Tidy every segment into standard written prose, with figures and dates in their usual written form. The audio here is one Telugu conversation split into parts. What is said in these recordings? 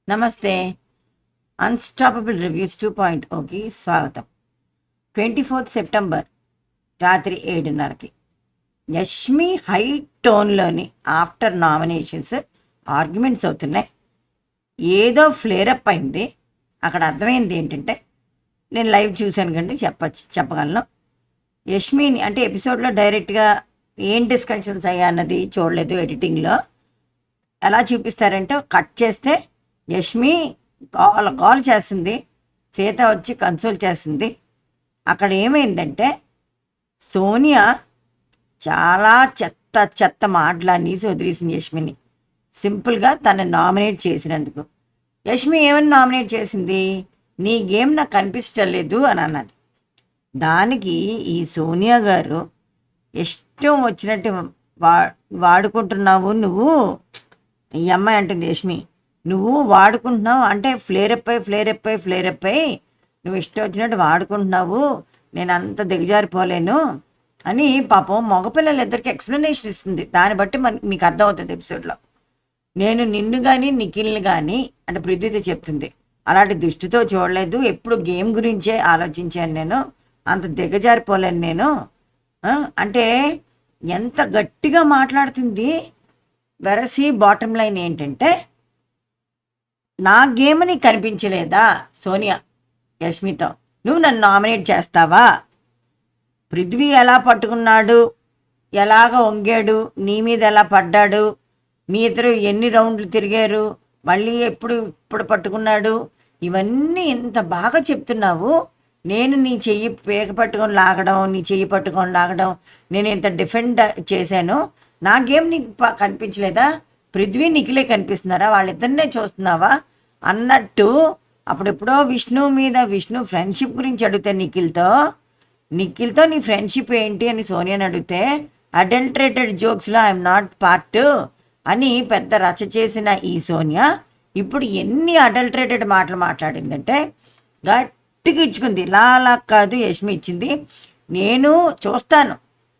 నమస్తే. అన్‌స్టాపబుల్ రివ్యూస్ 2.0కి స్వాగతం. 24 సెప్టెంబర్ రాత్రి 7:30కి యష్మి హై టోన్‌లోని ఆఫ్టర్ నామినేషన్స్ ఆర్గ్యుమెంట్స్ అవుతున్నాయి. ఏదో ఫ్లేరప్ అయింది. అక్కడ అర్థమైంది ఏంటంటే, నేను లైవ్ చూశాను కండి చెప్పగలను. యష్మిని అంటే ఎపిసోడ్లో డైరెక్ట్గా ఏం డిస్కషన్స్ అయ్యా అన్నది చూడలేదు. ఎడిటింగ్లో ఎలా చూపిస్తారంటే, కట్ చేస్తే యష్మి గోల చేస్తుంది, సీత వచ్చి కన్సోల్ చేస్తుంది. అక్కడ ఏమైందంటే, సోనియా చాలా చెత్త చెత్త మాటలు అనేసి వదిలేసింది యష్మిని, సింపుల్గా తను నామినేట్ చేసినందుకు. యష్మి ఏమని నామినేట్ చేసింది, నీ గేమ్ నాకు కనిపించలేదు అని అన్నది. దానికి ఈ సోనియా గారు ఇష్టం వచ్చినట్టు వాడుకుంటున్నావు నువ్వు. ఈ అమ్మాయి అంటుంది యష్మి, నువ్వు వాడుకుంటున్నావు అంటే ఫ్లేరప్ అయి నువ్వు ఇష్టం వచ్చినట్టు వాడుకుంటున్నావు, నేను అంత దిగజారిపోలేను అని పాపం మగపిల్లలిద్దరికి ఎక్స్ప్లెనేషన్ ఇస్తుంది. దాన్ని బట్టి మీకు అర్థమవుతుంది ఎపిసోడ్లో. నేను నిన్ను కానీ నిఖిల్ని కానీ అంటే పృథ్వీతో చెప్తుంది, అలాంటి దృష్టితో చూడలేదు, ఎప్పుడు గేమ్ గురించే ఆలోచించాను, నేను అంత దిగజారిపోలేను నేను అంటే ఎంత గట్టిగా మాట్లాడుతుంది. వెరసి బాటమ్ లైన్ ఏంటంటే, నా గేమ్ నీకు కనిపించలేదా సోనియా యష్మితో, నువ్వు నన్ను నామినేట్ చేస్తావా? పృథ్వీ ఎలా పట్టుకున్నాడు, ఎలాగ వంగాడు, నీ మీద ఎలా పడ్డాడు, మీ ఇద్దరు ఎన్ని రౌండ్లు తిరిగారు, మళ్ళీ ఇప్పుడు పట్టుకున్నాడు, ఇవన్నీ ఇంత బాగా చెప్తున్నావు. నేను నీ చెయ్యి పేక పట్టుకొని లాగడం, నీ చెయ్యి పట్టుకొని లాగడం, నేను ఇంత డిఫెండ్ చేశాను, నా గేమ్ నీకు కనిపించలేదా? పృథ్వీ నిఖిలే కనిపిస్తున్నారా, వాళ్ళిద్దరినే చూస్తున్నావా అన్నట్టు. అప్పుడెప్పుడో విష్ణు ఫ్రెండ్షిప్ గురించి అడిగితే నిఖిల్తో నీ ఫ్రెండ్షిప్ ఏంటి అని సోనియాని అడిగితే, అడల్టరేటెడ్ జోక్స్లో ఐఎమ్ నాట్ పార్ట్ అని పెద్ద రచ చేసిన ఈ సోనియా ఇప్పుడు ఎన్ని అడల్టరేటెడ్ మాటలు మాట్లాడిందంటే గట్టిగా ఇచ్చుకుంది. అలా కాదు యష్మి ఇచ్చింది, నేను చూస్తాను,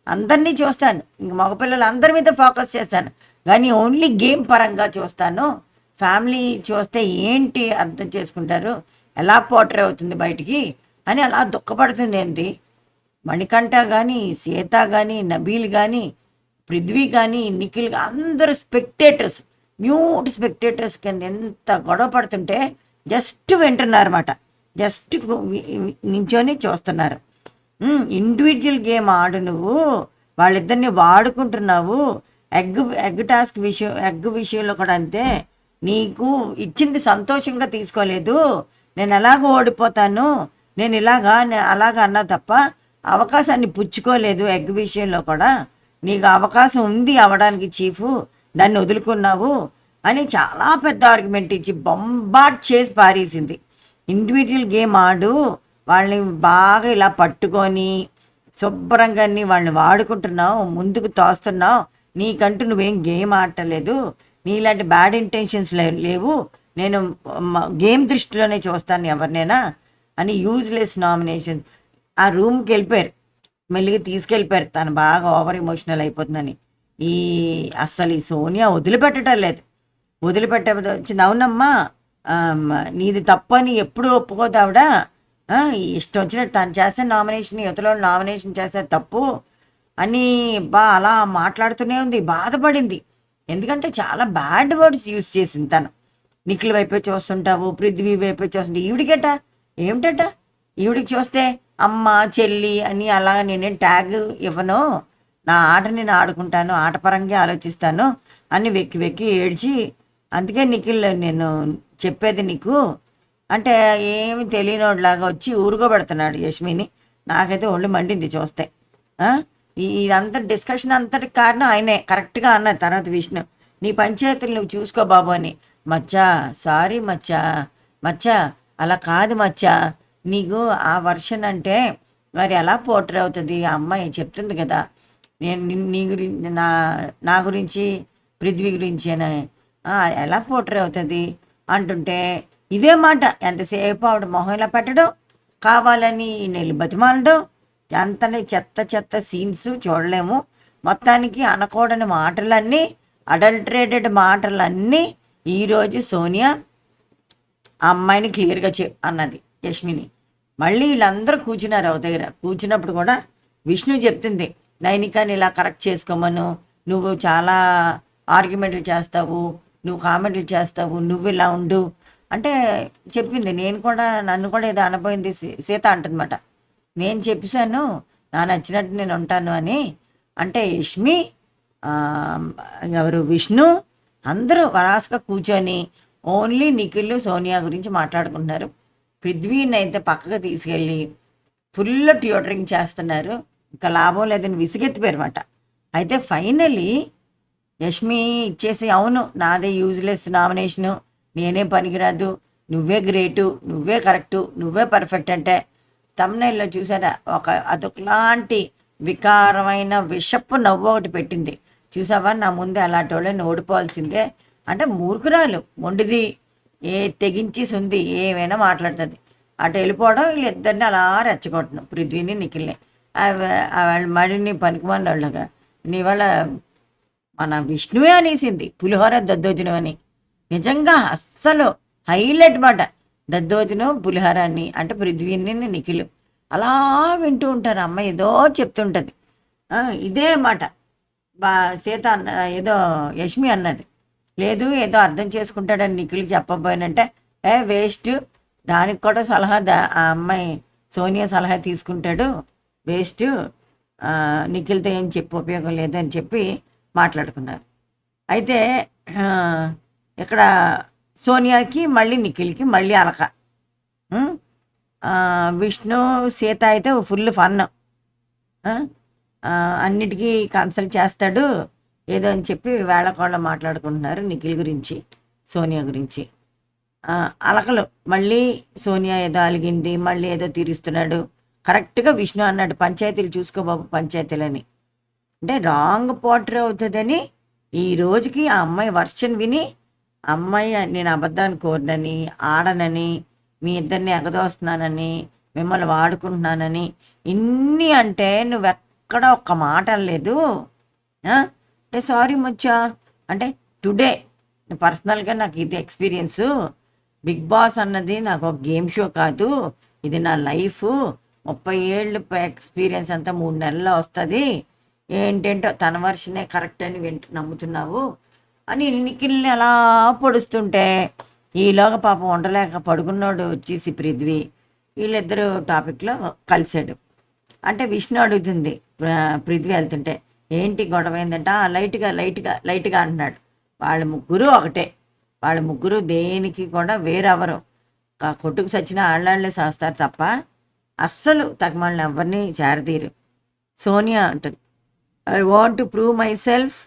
అందరినీ చూస్తాను, ఇంక మగపిల్లలు అందరి మీద ఫోకస్ చేస్తాను, కానీ ఓన్లీ గేమ్ పరంగా చూస్తాను, ఫ్యామిలీ చూస్తే ఏంటి అర్థం చేసుకుంటారు, ఎలా పోర్ట్రే అవుతుంది బయటికి అని అలా దుఃఖపడుతుంది. ఏంటి మణికంఠ కానీ, సీత కానీ, నబీల్ కానీ, పృథ్వీ కానీ, నిఖిల్ అందరూ స్పెక్టేటర్స్, మ్యూట్ స్పెక్టేటర్స్ కింద ఎంత గొడవ పడుతుంటే జస్ట్ వింటున్నారన్నమాట, జస్ట్ నించొని చూస్తున్నారు. ఇండివిజువల్ గేమ్ ఆడు, నువ్వు వాళ్ళిద్దరిని వాడుకుంటున్నావు. ఎగ్ విషయంలో కూడా అంతే, నీకు ఇచ్చింది సంతోషంగా తీసుకోలేదు, నేను ఎలాగ ఓడిపోతాను, నేను అలాగా అన్నా తప్ప అవకాశాన్ని పుచ్చుకోలేదు. ఎగ్ విషయంలో కూడా నీకు అవకాశం ఉంది అవడానికి చీఫ్, దాన్ని వదులుకున్నావు అని చాలా పెద్ద ఆర్గ్యుమెంట్ ఇచ్చి బొంబాట్ చేసి పారేసింది. ఇండివిజువల్ గేమ్ ఆడు, వాళ్ళని బాగా ఇలా పట్టుకొని శుభ్రంగా వాళ్ళని వాడుకుంటున్నావు, ముందుకు తోస్తున్నావు, నీకంటూ నువ్వేం గేమ్ ఆడటలేదు, నీలాంటి బ్యాడ్ ఇంటెన్షన్స్ లేవు, నేను గేమ్ దృష్టిలోనే చూస్తాను ఎవరినైనా అని యూజ్లెస్ నామినేషన్స్. ఆ రూమ్కి వెళ్ళిపోయారు, మెల్లిగా తీసుకెళ్ళిపోయారు, తను బాగా ఓవర్ ఎమోషనల్ అయిపోతుందని. అస్సలు ఈ సోనియా వదిలిపెట్టడం లేదు, వచ్చింది. అవునమ్మా, నీది తప్పని ఎప్పుడు ఒప్పుకోదు ఆవిడ, ఇష్టం వచ్చినట్టు తను చేస్తే నామినేషన్, యువతలో నామినేషన్ చేస్తే తప్పు అని అలా మాట్లాడుతూనే ఉంది. బాధపడింది, ఎందుకంటే చాలా బ్యాడ్ వర్డ్స్ యూజ్ చేసింది తను. నిఖిల్ వైపే చూస్తుంటావు, పృథ్వీ వైపే చూస్తుంటావు, ఈవిడికేట ఏమిటట, ఈవిడికి చూస్తే అమ్మ చెల్లి అని అలాగా నేనేం ట్యాగ్ ఇవ్వను, నా ఆటని నేను ఆడుకుంటాను, ఆటపరంగా ఆలోచిస్తాను అని వెక్కి ఏడ్చి, అందుకే నిఖిల్ నేను చెప్పేది నీకు అంటే ఏమి తెలియనోడిలాగా వచ్చి ఊరుకోబెడుతున్నాడు యష్మిని. నాకైతే ఒళ్ళు మండింది చూస్తే. ఇదంతా డిస్కషన్ అంతటికి కారణం ఆయనే, కరెక్ట్గా అన్నది తర్వాత విష్ణు, నీ పంచాయతీలు నువ్వు చూసుకో బాబు అని. మచ్చా సారీ మచ్చా అలా కాదు మచ్చా, నీకు ఆ వర్షన్ అంటే మరి ఎలా పోర్ట్రే అవుతుంది, ఆ అమ్మాయి చెప్తుంది కదా, నేను నీ గురించి నా గురించి పృథ్వీ గురించి ఎలా పోర్ట్రే అవుతుంది అంటుంటే ఇదే మాట ఎంతసేపు ఆవిడ మొహం ఇలా పెట్టడం, కావాలని నెల్లి బతిమాలడం, అంతనే చెత్త సీన్స్ చూడలేము. మొత్తానికి అనకూడని మాటలన్నీ, అడల్టరేటెడ్ మాటలన్నీ ఈరోజు సోనియా ఆ అమ్మాయిని క్లియర్గా అన్నది యష్మిని. మళ్ళీ వీళ్ళందరూ కూర్చున్నారు ఒక దగ్గర. కూర్చున్నప్పుడు కూడా విష్ణు చెప్తుంది, నైనికాని ఇలా కరెక్ట్ చేసుకోమను, నువ్వు చాలా ఆర్గ్యుమెంట్లు చేస్తావు, నువ్వు కామెంట్లు చేస్తావు, నువ్వు ఇలా ఉండు అంటే చెప్పింది. నన్ను కూడా ఏదో అనబోయింది సీత అంటుందన్నమాట. నేను చెప్పాను నా నచ్చినట్టు నేను ఉంటాను అని. అంటే యష్మి, ఎవరు, విష్ణు అందరూ వరాసగా కూర్చొని ఓన్లీ నిఖిల్ సోనియా గురించి మాట్లాడుకుంటున్నారు. పృథ్వీని అయితే పక్కకు తీసుకెళ్ళి ఫుల్ ట్యూటరింగ్ చేస్తున్నారు. ఇంకా లాభం లేదని విసిగెత్తిపోయారన్నమాట. అయితే ఫైనలీ యష్మి ఇచ్చేసి, అవును నాదే యూజ్లెస్ నామినేషను, నేనే పనికిరాదు, నువ్వే గ్రేటు, నువ్వే కరెక్టు, నువ్వే పర్ఫెక్ట్ అంటే తమ్నైల్లో చూసారా అదొకలాంటి వికారమైన విషపు నవ్వు ఒకటి పెట్టింది. చూసావా నా ముందే అలాంటి వాళ్ళని ఓడిపోవాల్సిందే అంటే మూర్ఖురాలు, మొండిది, తెగించి సుంది ఏమైనా మాట్లాడుతుంది. అటు వెళ్ళిపోవడం, వీళ్ళిద్దరిని అలా రెచ్చగొట్టడం, పృథ్వీని నిఖిల్ని. వాళ్ళ మడిని పనికిమాలిన వాళ్ళగా నీ వాళ్ళ మన విష్ణువే అనేసింది పులిహోర దద్దోజనం అని. నిజంగా అస్సలు హైలైట్ మాట దద్దోజనం పులిహోరాన్ని అంటే పృథ్వీని నిఖిల్ అలా వింటూ ఉంటారు. అమ్మ ఏదో చెప్తుంటుంది. ఇదే మాట సీత ఏదో యష్మి అన్నది. లేదు ఏదో అర్థం చేసుకుంటాడని నిఖిల్కి చెప్పబోయినంటే వేస్ట్, దానికి కూడా సలహా ఆ అమ్మాయి సోనియా సలహా తీసుకుంటాడు, వేస్ట్, నిఖిల్తో ఏం చెప్పి ఉపయోగం లేదు అని చెప్పి మాట్లాడుకున్నారు. అయితే ఇక్కడ సోనియాకి మళ్ళీ నిఖిల్కి మళ్ళీ అలక. విష్ణు సీత అయితే ఫుల్ ఫన్, అన్నిటికీ కన్సల్ట్ చేస్తాడు ఏదో అని చెప్పి వేళకోళ్ళ మాట్లాడుకుంటున్నారు నిఖిల్ గురించి సోనియా గురించి. అలకలు మళ్ళీ సోనియా ఏదో అలిగింది, మళ్ళీ ఏదో తీరుస్తున్నాడు. కరెక్ట్గా విష్ణు అన్నాడు, పంచాయతీలు చూసుకో బాబు పంచాయతీలని. అంటే రాంగ్ పోర్ట్రే అవుతుందని ఈ రోజుకి ఆ అమ్మాయి వర్షన్ విని, అమ్మాయి నేను అబద్ధాన్ని కోరినని, ఆడనని, మీ ఇద్దరిని ఎగదోస్తున్నానని, మిమ్మల్ని వాడుకుంటున్నానని ఇన్ని అంటే నువ్వెక్కడ ఒక్క మాట అనలేదు. అంటే సారీ మచ్చా అంటే టుడే పర్సనల్గా నాకు ఇది ఎక్స్పీరియన్సు, బిగ్ బాస్ అన్నది నాకు ఒక గేమ్ షో కాదు, ఇది నా లైఫ్, 30 ఏళ్ళు ఎక్స్పీరియన్స్ అంతా 3 నెలల్లో వస్తుంది, ఏంటంటో తన వర్షనే కరెక్ట్ అని నమ్ముతున్నావు అని నిఖిల్ని అలా పొడుస్తుంటే ఈలోగా పాపం ఉండలేక పడుకున్నాడు వచ్చేసి పృథ్వీ. వీళ్ళిద్దరూ టాపిక్లో కలిశాడు. అంటే విష్ణు అడుగుతుంది పృథ్వీ వెళ్తుంటే, ఏంటి గొడవ ఏంటంటే లైట్గా అంటున్నాడు. వాళ్ళ ముగ్గురు ఒకటే, వాళ్ళ ముగ్గురు దేనికి కూడా వేరెవరు, కొట్టుకు సచ్చిన ఆళ్ళే చేస్తారు తప్ప అస్సలు తగ్గమని ఎవరిని చేరదీరు. సోనియా అంటుంది, I want to prove my self,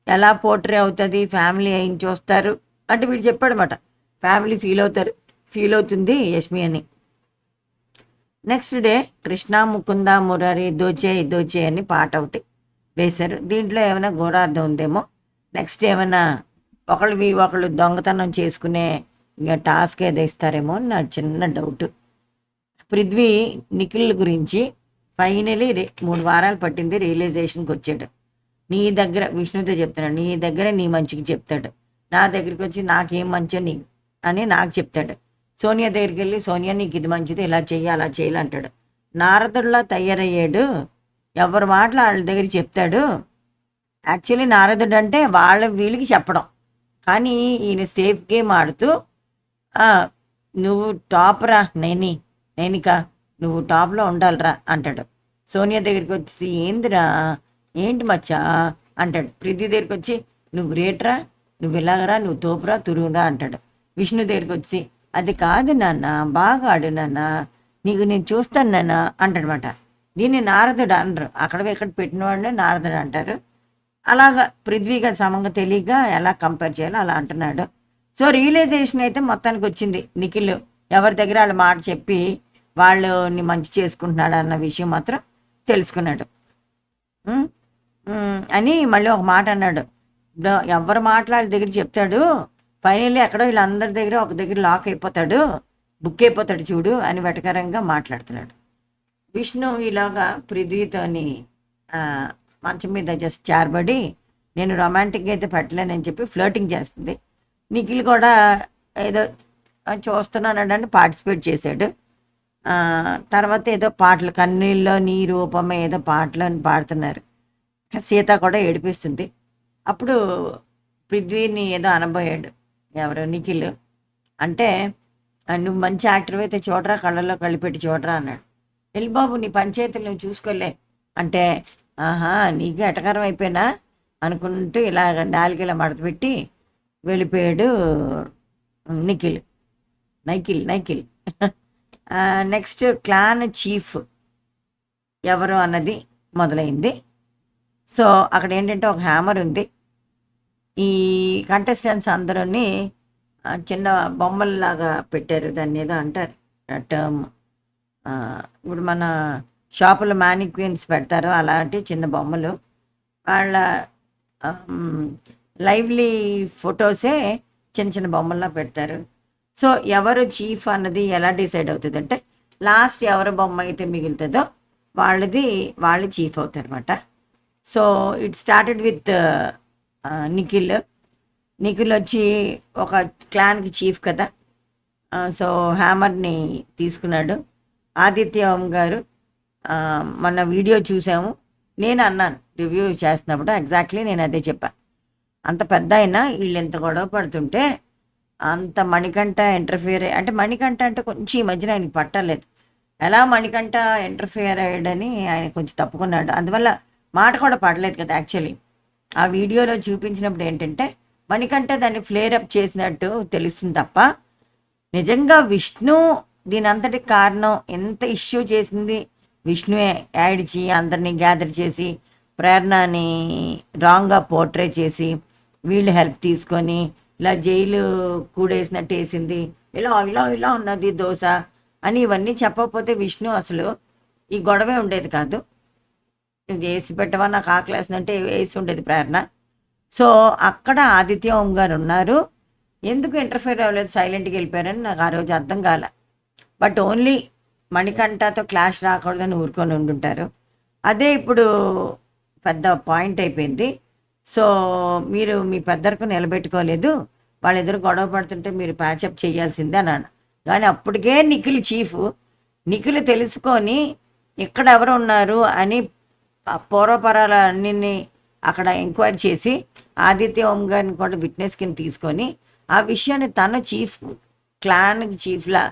ఎలా పోర్ట్రే అవుతుంది, ఫ్యామిలీ ఏం చూస్తారు అంటే వీడు చెప్పాడనమాట, ఫ్యామిలీ ఫీల్ అవుతుంది యష్మి అని. నెక్స్ట్ డే కృష్ణ ముకుంద మురారి దోచే అని పాట ఒకటి వేశారు. దీంట్లో ఏమైనా గూఢార్థం ఉందేమో, నెక్స్ట్ ఏమైనా ఒకళ్ళు దొంగతనం చేసుకునే ఇంకా టాస్క్ ఏదో ఇస్తారేమో అని నా చిన్న డౌట్. పృథ్వీ నిఖిల్ గురించి ఫైనలీ 3 వారాలు పట్టింది రియలైజేషన్కి వచ్చాడు. నీ దగ్గర విష్ణుతో చెప్తున్నాడు, నీ దగ్గర నీ మంచికి చెప్తాడు, నా దగ్గరికి వచ్చి నాకేం మంచో నీ అని నాకు చెప్తాడు. సోనియా దగ్గరికి వెళ్ళి సోనియా నీకు ఇది మంచిది, ఇలా చెయ్యి అలా చేయాలి అంటాడు. నారదుడిలా తయారయ్యాడు, ఎవరి మాటలు వాళ్ళ దగ్గర చెప్తాడు. యాక్చువల్లీ నారదుడు అంటే వీళ్ళకి చెప్పడం, కానీ ఈయన సేఫ్ గేమ్ ఆడుతూ నువ్వు టాప్ రా నైనిక, నువ్వు టాప్లో ఉండాలిరా అంటాడు. సోనియా దగ్గరికి వచ్చి ఏందిరా ఏంటి మచ్చా అంటాడు. పృథ్వీ దగ్గరికి వచ్చి నువ్వు గ్రేట్రా, నువ్వు ఇలాగరా, నువ్వు తోపురా తురుగురా అంటాడు. విష్ణు దగ్గరికి వచ్చి అది కాదు నాన్న, బాగా ఆడు నాన్న, నీకు నేను చూస్తాను నాన్న అంటాడనమాట. దీన్ని నారదుడు అనరు, అక్కడ ఇక్కడ పెట్టిన వాడిని నారదుడు అంటారు. అలాగా పృథ్వీగా సమంగా తెలియక ఎలా కంపేర్ చేయాలో అలా అంటున్నాడు. సో రియలైజేషన్ అయితే మొత్తానికి వచ్చింది. నిఖిల్ ఎవరి దగ్గర వాళ్ళ మాట చెప్పి వాళ్ళని మంచి చేసుకుంటున్నాడు అన్న విషయం మాత్రం తెలుసుకున్నాడు అని మళ్ళీ ఒక మాట అన్నాడు. ఎవరి మాట్లాడి దగ్గర చెప్తాడు, ఫైనల్లీ ఎక్కడో వీళ్ళందరి దగ్గర ఒక దగ్గర లాక్ అయిపోతాడు, బుక్ అయిపోతాడు చూడు అని వెటకరంగా మాట్లాడుతున్నాడు. విష్ణు ఇలాగా పృథ్వీతోని మంచం మీద జస్ట్ చారబడి నేను రొమాంటిక్గా అయితే పెట్టలేనని చెప్పి ఫ్లర్టింగ్ చేస్తుంది. నిఖిల్ కూడా ఏదో చూస్తున్నానంటే పార్టిసిపేట్ చేశాడు. తర్వాత ఏదో పాటలు 'కన్నీల్లో నీ రూపమే' ఏదో పాటలని పాడుతున్నారు. సీత కూడా ఏడిపిస్తుంది. అప్పుడు పృథ్వీని ఏదో అనబోయాడు ఎవరు నిఖిల్. అంటే "నువ్వు మంచి యాక్టర్ అయితే చూడరా, కళ్ళల్లో కళ్ళు పెట్టి చూడరా" అన్నాడు. "వెళ్ళి బాబు నీ పంచాయతీలు నువ్వు చూసుకోలే" అంటే ఆహా నీకు ఎటకారం అయిపోయినా అనుకుంటూ ఇలాగ నాలుగేలా మడత పెట్టి వెళ్ళిపోయాడు నిఖిల్. నైకిల్. నెక్స్ట్ క్లాన్ చీఫ్ ఎవరు అన్నది మొదలైంది. సో అక్కడ ఏంటంటే ఒక హ్యామర్ ఉంది. ఈ కంటెస్టెంట్స్ అందరూని చిన్న బొమ్మల్లాగా పెట్టారు. దాన్ని ఏదో అంటారు టర్మ్. ఇప్పుడు మన షాపులో మ్యానిక్వీన్స్ పెడతారు అలాంటి చిన్న బొమ్మలు. వాళ్ళ లైవ్లీ ఫొటోసే చిన్న చిన్న బొమ్మల్లా పెడతారు. సో ఎవరు చీఫ్ అన్నది ఎలా డిసైడ్ అవుతుంది అంటే లాస్ట్ ఎవరి బొమ్మ అయితే మిగులుతుందో వాళ్ళు చీఫ్ అవుతారు అనమాట. So it started with Nikhil వచ్చి ఒక క్లాన్కి చీఫ్ కదా. సో హ్యామర్ని తీసుకున్నాడు. ఆదిత్య ఓం గారు మొన్న వీడియో చూసాము. నేను అన్నాను రివ్యూ చేస్తున్నప్పుడు ఎగ్జాక్ట్లీ నేను అదే చెప్పాను. అంత పెద్ద అయినా వీళ్ళు ఎంత గొడవ పడుతుంటే అంత మణికంఠ ఇంటర్ఫియర్ అంటే మణికంఠ అంటే కొంచెం ఈ మధ్యన ఆయనకి పట్టలేదు. ఎలా మణికంఠ ఇంటర్ఫియర్ అయ్యాడని ఆయన కొంచెం తప్పుకున్నాడు. అందువల్ల మాట కూడా పడలేదు కదా. యాక్చువల్లీ ఆ వీడియోలో చూపించినప్పుడు ఏంటంటే మణికంఠ దాన్ని ఫ్లేర్ అప్ చేసినట్టు తెలుస్తుంది తప్ప నిజంగా విష్ణు దీని అంతటి కారణం ఎంత ఇష్యూ చేసింది విష్ణువే. యాడ్చి అందరినీ గ్యాదర్ చేసి ప్రేరణని రాంగ్గా పోర్ట్రే చేసి వీళ్ళు హెల్ప్ తీసుకొని ఇలా జైలు కూడేసినట్టు వేసింది. ఇలా ఉన్నది దోశ అని ఇవన్నీ చెప్పకపోతే విష్ణు అసలు ఈ గొడవే ఉండేది కాదు. వేసి పెట్టవా నాకు ఆకలేసిందంటే వేసి ఉండేది ప్రేరణ. సో అక్కడ ఆదిత్య ఓం గారు ఉన్నారు. ఎందుకు ఇంటర్ఫియర్ అవ్వలేదు, సైలెంట్గా వెళ్ళిపోయారని నాకు ఆ రోజు అర్థం కాల. బట్ ఓన్లీ మణికంఠతో క్లాష్ రాకూడదని ఊరుకొని ఉండుంటారు. అదే ఇప్పుడు పెద్ద పాయింట్ అయిపోయింది. సో మీరు మీ పెద్దరకు నిలబెట్టుకోలేదు, వాళ్ళిద్దరు గొడవ పడుతుంటే మీరు ప్యాచప్ చేయాల్సిందే అన్నాను. కానీ అప్పటికే నిఖిల్ తెలుసుకొని ఇక్కడ ఎవరు ఉన్నారు అని పూర్వపరాలన్నీ అక్కడ ఎంక్వైరీ చేసి ఆదిత్య ఓం గారిని కూడా విట్నెస్ కింద తీసుకొని ఆ విషయాన్ని తన క్లాన్కి చీఫ్లా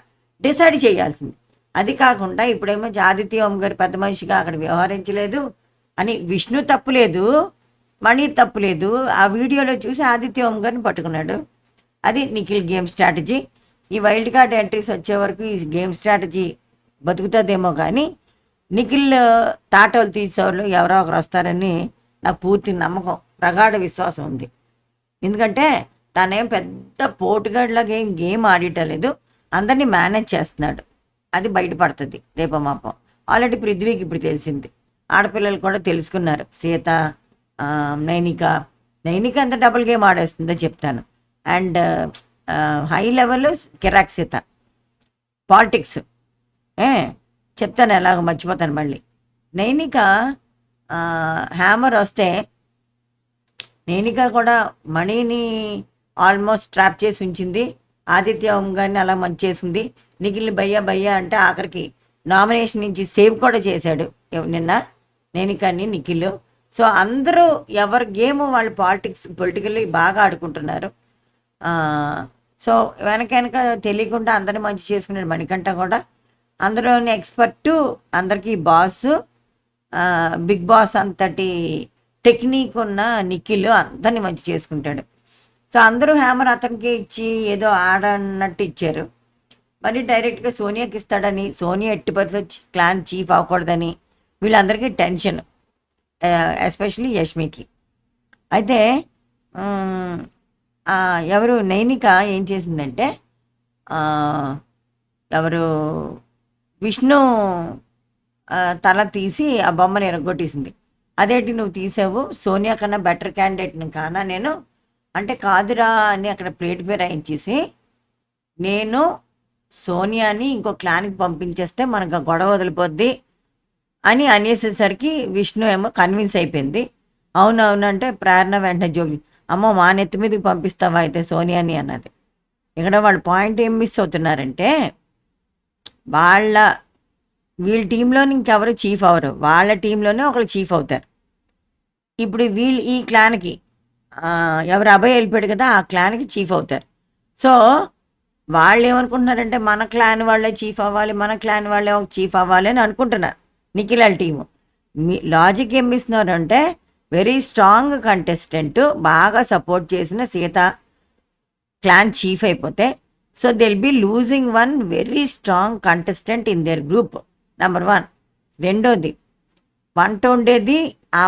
డిసైడ్ చేయాల్సింది. అది కాకుండా ఇప్పుడేమో ఆదిత్య ఓం గారు పెద్ద మనిషిగా అక్కడ వ్యవహరించలేదు అని విష్ణు తప్పులేదు, మణి తప్పులేదు. ఆ వీడియోలో చూసి ఆదిత్య ఓం గారిని పట్టుకున్నాడు. అది నిఖిల్ గేమ్ స్ట్రాటజీ. ఈ వైల్డ్ కార్డ్ ఎంట్రీస్ వచ్చే వరకు ఈ గేమ్ స్ట్రాటజీ బతుకుతుందేమో కానీ నిఖిల్ తాటోలు తీసేవాళ్ళు ఎవరో ఒకరు వస్తారని నాకు పూర్తి నమ్మకం, ప్రగాఢ విశ్వాసం ఉంది. ఎందుకంటే తనేం పెద్ద పోటుగాడిలాగా గేమ్ ఆడటలేదు, అందరినీ మేనేజ్ చేస్తున్నాడు. అది బయటపడుతుంది రేపో మాపం. ఆల్రెడీ పృథ్వీకి ఇప్పుడు తెలిసింది, ఆడపిల్లలు కూడా తెలుసుకున్నారు. సీత, నైనిక అంత డబుల్ గేమ్ ఆడేస్తుందో చెప్తాను. And high level Kirik Sita politics చెప్తాను, ఎలాగో మర్చిపోతాను మళ్ళీ. నైనిక హ్యామర్ వస్తే నైనిక కూడా మణిని ఆల్మోస్ట్ ట్రాప్ చేసి ఉంచింది. ఆదిత్య ఓం గారిని అలా మంచి చేసింది. నిఖిల్ని భయ్యా అంటే ఆఖరికి నామినేషన్ నుంచి సేవ్ కూడా చేశాడు నిన్న నైనికాని నిఖిల్. సో అందరూ ఎవరి గేమ్ వాళ్ళు పొలిటికల్లీ బాగా ఆడుకుంటున్నారు. సో వెనక తెలియకుండా అందరినీ మంచి చేసుకున్నాడు మణికంఠ కూడా. అందరూని ఎక్స్పర్టు, అందరికీ బాస్, బిగ్ బాస్ అంతటి టెక్నిక్ ఉన్న నిఖిల్ అందరినీ మంచి చేసుకుంటాడు. సో అందరూ హ్యామర్ అతనికి ఇచ్చి ఏదో ఆడన్నట్టు ఇచ్చారు. మరి డైరెక్ట్గా సోనియాకి ఇస్తాడని, సోనియా ఎట్టి పరిస్థితుల్లో క్లాన్ చీఫ్ అవ్వకూడదని వీళ్ళందరికీ టెన్షన్, ఎస్పెషలీ యష్మికి. అయితే ఎవరు నైనిక ఏం చేసిందంటే ఎవరు విష్ణు తల తీసి ఆ బొమ్మను ఎరగొట్టేసింది. అదేంటి నువ్వు తీసావు, సోనియా కన్నా బెటర్ క్యాండిడేట్ని కానా నేను అంటే, కాదురా అని అక్కడ ప్లేట్ పేరు రాయించేసి నేను సోనియాని ఇంకో క్లాన్కి పంపించేస్తే మనకు గొడవ వదిలిపోద్ది అని అనేసేసరికి విష్ణు ఏమో కన్విన్స్ అయిపోయింది. అవునవునంటే ప్రేరణ వెంటనే జోగి, అమ్మో మా నెత్తి మీదకి పంపిస్తావా అయితే సోనియాని అన్నది. ఇక్కడ వాళ్ళు పాయింట్ ఏం మిస్ అవుతున్నారంటే వాళ్ళ వీళ్ళ టీంలోని ఇంకెవరు చీఫ్ అవరు, వాళ్ళ టీంలోనే ఒకరు చీఫ్ అవుతారు. ఇప్పుడు వీళ్ళు ఈ క్లాన్కి ఎవరు అభయ్ వెళ్ళిపోయాడు కదా, ఆ క్లాన్కి చీఫ్ అవుతారు. సో వాళ్ళు ఏమనుకుంటున్నారంటే మన క్లాన్ వాళ్ళే చీఫ్ అవ్వాలి, మన క్లాన్ వాళ్ళే ఒక చీఫ్ అవ్వాలి అని అనుకుంటున్నారు నిఖిల్ వాళ్ళ టీము. మీ లాజిక్ ఏం ఇస్తున్నారు అంటే వెరీ స్ట్రాంగ్ కంటెస్టెంట్ బాగా సపోర్ట్ చేసిన సీత క్లాన్ చీఫ్ అయిపోతే so they'll be losing one very strong contestant in their group, number 1. రెండోది వంట ఉండేది, ఆ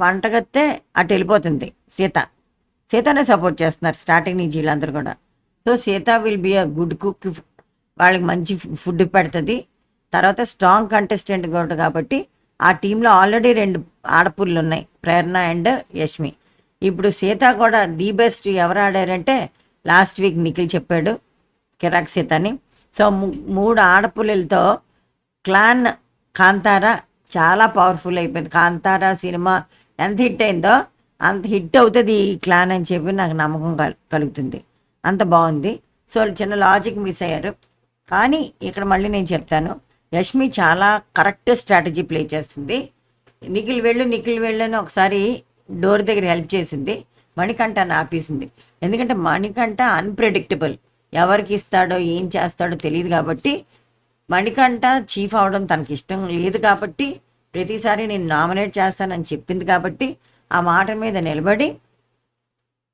వంటగత్తే అటు వెళ్ళిపోతుంది సీతనే సపోర్ట్ చేస్తున్నారు స్టార్టింగ్ నుంచి వీళ్ళందరూ కూడా. So Sita will be a good cook, వాళ్ళకి మంచి ఫుడ్ పెడుతుంది. తర్వాత స్ట్రాంగ్ కంటెస్టెంట్ కూడా కాబట్టి ఆ టీంలో ఆల్రెడీ 2 ఆడపుల్లు ఉన్నాయి, ప్రేరణ అండ్ యష్మి. ఇప్పుడు సీత కూడా ది బెస్ట్ ఎవరు ఆడారంటే లాస్ట్ వీక్ నిఖిల్ చెప్పాడు కిరాక్ సీతని. సో 3 ఆడపుల్లలతో క్లాన్ కాంతారా చాలా పవర్ఫుల్ అయిపోయింది. కాంతారా సినిమా ఎంత హిట్ అయిందో అంత హిట్ అవుతుంది ఈ క్లాన్ అని చెప్పి నాకు నమ్మకం కలుగుతుంది. అంత బాగుంది. సో చిన్న లాజిక్ మిస్ అయ్యారు. కానీ ఇక్కడ మళ్ళీ నేను చెప్తాను, యష్మి చాలా కరెక్ట్ స్ట్రాటజీ ప్లే చేస్తుంది. నిఖిల్ వెళ్ళు అని ఒకసారి డోర్ దగ్గర హెల్ప్ చేసింది, మణికంఠని ఆపేసింది. ఎందుకంటే మణికంఠ అన్ప్రెడిక్టబుల్, ఎవరికి ఇస్తాడో ఏం చేస్తాడో తెలియదు కాబట్టి మణికంఠ చీఫ్ అవడం తనకి ఇష్టం లేదు కాబట్టి ప్రతిసారి నేను నామినేట్ చేస్తానని చెప్పింది కాబట్టి ఆ మాట మీద నిలబడి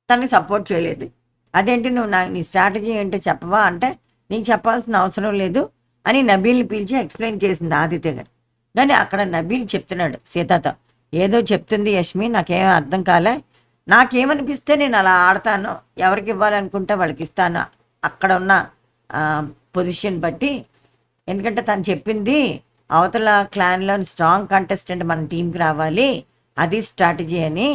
తనని సపోర్ట్ చేయలేదు. అదేంటి నువ్వు నీ స్ట్రాటజీ ఏంటో చెప్పవా అంటే నీకు చెప్పాల్సిన అవసరం లేదు అని నబీల్ని పిలిచి ఎక్స్ప్లెయిన్ చేసింది ఆదిత్య గారు. కానీ అక్కడ నబీల్ చెప్తున్నాడు సీతతో, ఏదో చెప్తుంది యష్మి, నాకేమీ అర్థం కాలే, నాకేమనిపిస్తే నేను అలా ఆడతాను, ఎవరికి ఇవ్వాలనుకుంటే వాళ్ళకి ఇస్తాను అక్కడ ఉన్న పొజిషన్ బట్టి. ఎందుకంటే తను చెప్పింది అవతల క్లాన్లో స్ట్రాంగ్ కంటెస్టెంట్ మన టీంకి రావాలి, అది స్ట్రాటజీ అని.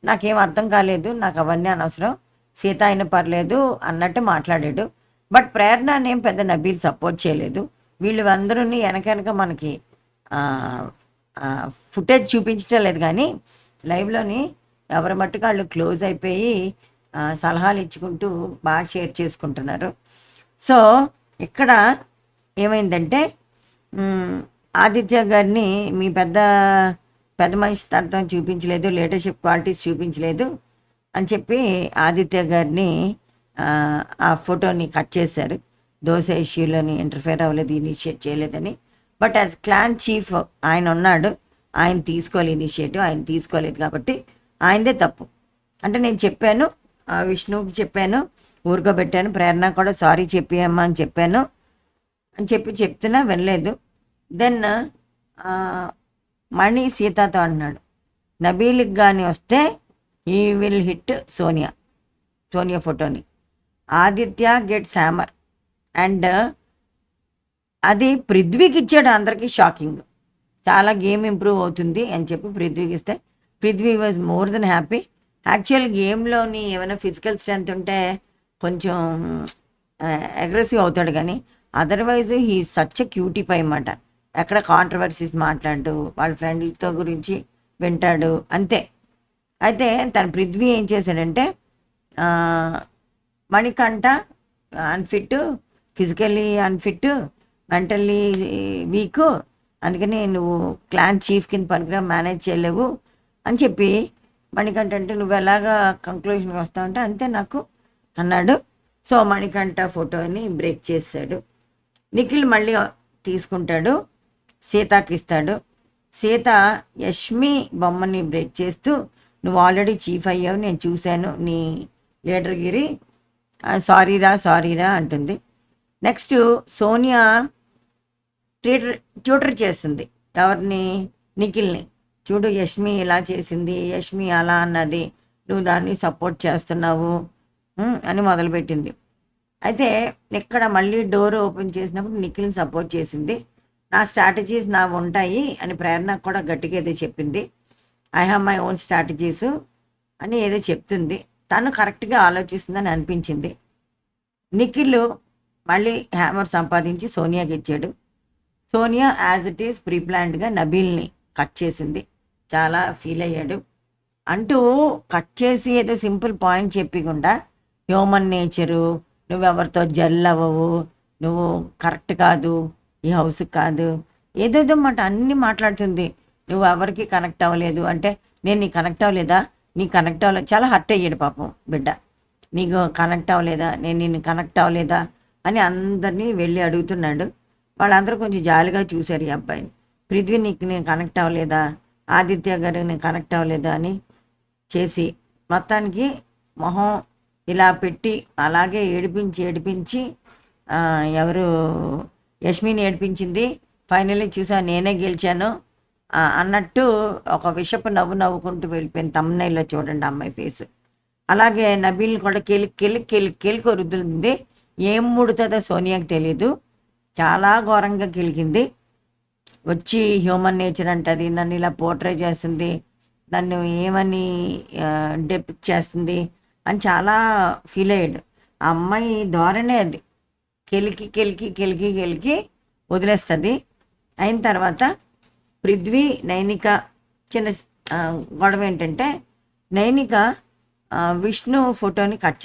నాకేం అర్థం కాలేదు, నాకు అవన్నీ అనవసరం, సీత అయినా పర్లేదు అన్నట్టు మాట్లాడాడు. బట్ ప్రేరణనేం పెద్ద నబీల్ సపోర్ట్ చేయలేదు. వీళ్ళు అందరూని వెనక మనకి ఫుటేజ్ చూపించడం లేదు కానీ లైవ్లోని ఎవరి మట్టుకు వాళ్ళు క్లోజ్ అయిపోయి సలహాలు ఇచ్చుకుంటూ బాగా షేర్ చేసుకుంటున్నారు. సో ఇక్కడ ఏమైందంటే ఆదిత్య గారిని మీ పెద్ద మనిషి తత్వం చూపించలేదు, లీడర్షిప్ క్వాలిటీస్ చూపించలేదు అని చెప్పి ఆదిత్య గారిని ఆ ఫోటోని కట్ చేశారు. దోశ ఇష్యూలోని ఇంటర్ఫేర్ అవ్వలేదు, ఇనిషియేట్ చేయలేదని. బట్ యాజ్ క్లాన్ చీఫ్ ఆయన ఉన్నాడు, ఆయన తీసుకోవాలి ఇనిషియేటివ్, ఆయన తీసుకోలేదు కాబట్టి ఆయనదే తప్పు. అంటే నేను చెప్పాను, విష్ణువుకి చెప్పాను, ఊరుకోబెట్టాను, ప్రేరణ కూడా సారీ చెప్పియమ్మా అని చెప్పాను అని చెప్తున్నా వినలేదు. దెన్ మణి సీతతో అన్నాడు, నబీల్కి కానీ వస్తే ఈ విల్ హిట్ సోనియా ఫోటోని, ఆదిత్య గెట్స్ హ్యామర్ అండ్ అది పృథ్వీకి ఇచ్చాడు. అందరికీ షాకింగ్, చాలా గేమ్ ఇంప్రూవ్ అవుతుంది అని చెప్పి పృథ్వీకి ఇస్తే Prithvi was more than happy. Actual గేమ్లోని ఏమైనా ఫిజికల్ స్ట్రెంత్ ఉంటే కొంచెం అగ్రెసివ్ అవుతాడు కానీ otherwise he such a cutie pie అన్నమాట. ఎక్కడ కాంట్రవర్సీస్ మాట్లాడు, వాళ్ళ ఫ్రెండ్లతో గురించి వింటాడు అంతే. అయితే తన పృథ్వీ ఏం చేశాడంటే Manikanta unfit, physically unfit, mentally week, అందుకని నువ్వు క్లాన్ చీఫ్ కింద పనికిరా, మేనేజ్ చేయలేవు అని చెప్పి మణికంఠ అంటే నువ్వు ఎలాగా కంక్లూషన్కి వస్తావు అంటే అంతే నాకు అన్నాడు. సో మణికంఠ ఫోటోని బ్రేక్ చేశాడు. నిఖిల్ మళ్ళీ తీసుకుంటాడు, సీతకి ఇస్తాడు. సీత యష్మి బొమ్మని బ్రేక్ చేస్తూ నువ్వు ఆల్రెడీ చీఫ్ అయ్యావు, నేను చూశాను నీ లీడర్గిరి, సారీరా అంటుంది. నెక్స్ట్ సోనియా ట్యూటర్ చేస్తుంది ఎవరిని, నిఖిల్ని. చూడు యష్మి ఇలా చేసింది, యష్మి అలా అన్నది, నువ్వు దాన్ని సపోర్ట్ చేస్తున్నావు అని మొదలుపెట్టింది. అయితే ఇక్కడ మళ్ళీ డోర్ ఓపెన్ చేసినప్పుడు నిఖిల్ని సపోర్ట్ చేసింది. నా స్ట్రాటజీస్ నా ఉంటాయి అని ప్రేరణకు కూడా గట్టిగా ఏదో చెప్పింది. I have my own strategies అని ఏదో చెప్తుంది. తను కరెక్ట్గా ఆలోచిస్తుందని అనిపించింది. నిఖిల్ మళ్ళీ హ్యామర్ సంపాదించి సోనియాకి ఇచ్చాడు. సోనియా యాజ్ ఇట్ ఈస్ ప్రీప్లాన్డ్గా నబీల్ని కట్ చేసింది. చాలా ఫీల్ అయ్యాడు. అంటూ కట్ చేసి ఏదో సింపుల్ పాయింట్ చెప్పకుండా హ్యూమన్ నేచరు, నువ్వెవరితో జెల్ అవ్వవు, నువ్వు కరెక్ట్ కాదు, ఈ హౌస్కి కాదు, ఏదేదో మాట అన్నీ మాట్లాడుతుంది. నువ్వు ఎవరికి కనెక్ట్ అవ్వలేదు అంటే, నేను నీకు కనెక్ట్ అవ్వలేదా, నీకు కనెక్ట్ అవ్వలేదు, చాలా హర్ట్ అయ్యాడు పాపం బిడ్డ. నీకు కనెక్ట్ అవ్వలేదా, నేను నిన్ను కనెక్ట్ అవ్వలేదా అని అందరినీ వెళ్ళి అడుగుతున్నాడు. వాళ్ళందరూ కొంచెం జాలిగా చూశారు ఈ అబ్బాయిని. పృథ్వీ నీకు నేను కనెక్ట్ అవ్వలేదా, ఆదిత్య గారు నేను కనెక్ట్ అవ్వలేదా అని చేసి మొత్తానికి మొహం ఇలా పెట్టి అలాగే ఏడిపించి ఏడిపించి ఎవరు యష్మిని ఏడిపించింది. ఫైనల్లీ చూసా నేనే గెలిచాను అన్నట్టు ఒక విషపు నవ్వు నవ్వుకుంటూ వెళ్ళిపోయింది. తమ్మునైలో చూడండి అమ్మాయి ఫేస్. అలాగే నబీల్ని కూడా కెలి కొరుతుంది. ఏం ముడుతుందో సోనియాకి తెలీదు, చాలా ఘోరంగా కెలికింది. వచ్చి హ్యూమన్ నేచర్ అంటది, నన్ను ఇలా పోర్ట్రే చేస్తుంది, నన్ను ఏమని డెపిక్ట్ చేస్తుంది అని చాలా ఫీల్ అయ్యాడు. ఆ అమ్మాయి ధోరణే అది, కెలికి వదిలేస్తుంది. అయిన తర్వాత పృథ్వీ నైనిక చిన్న గొడవ ఏంటంటే, నైనిక విష్ణు ఫోటోని కట్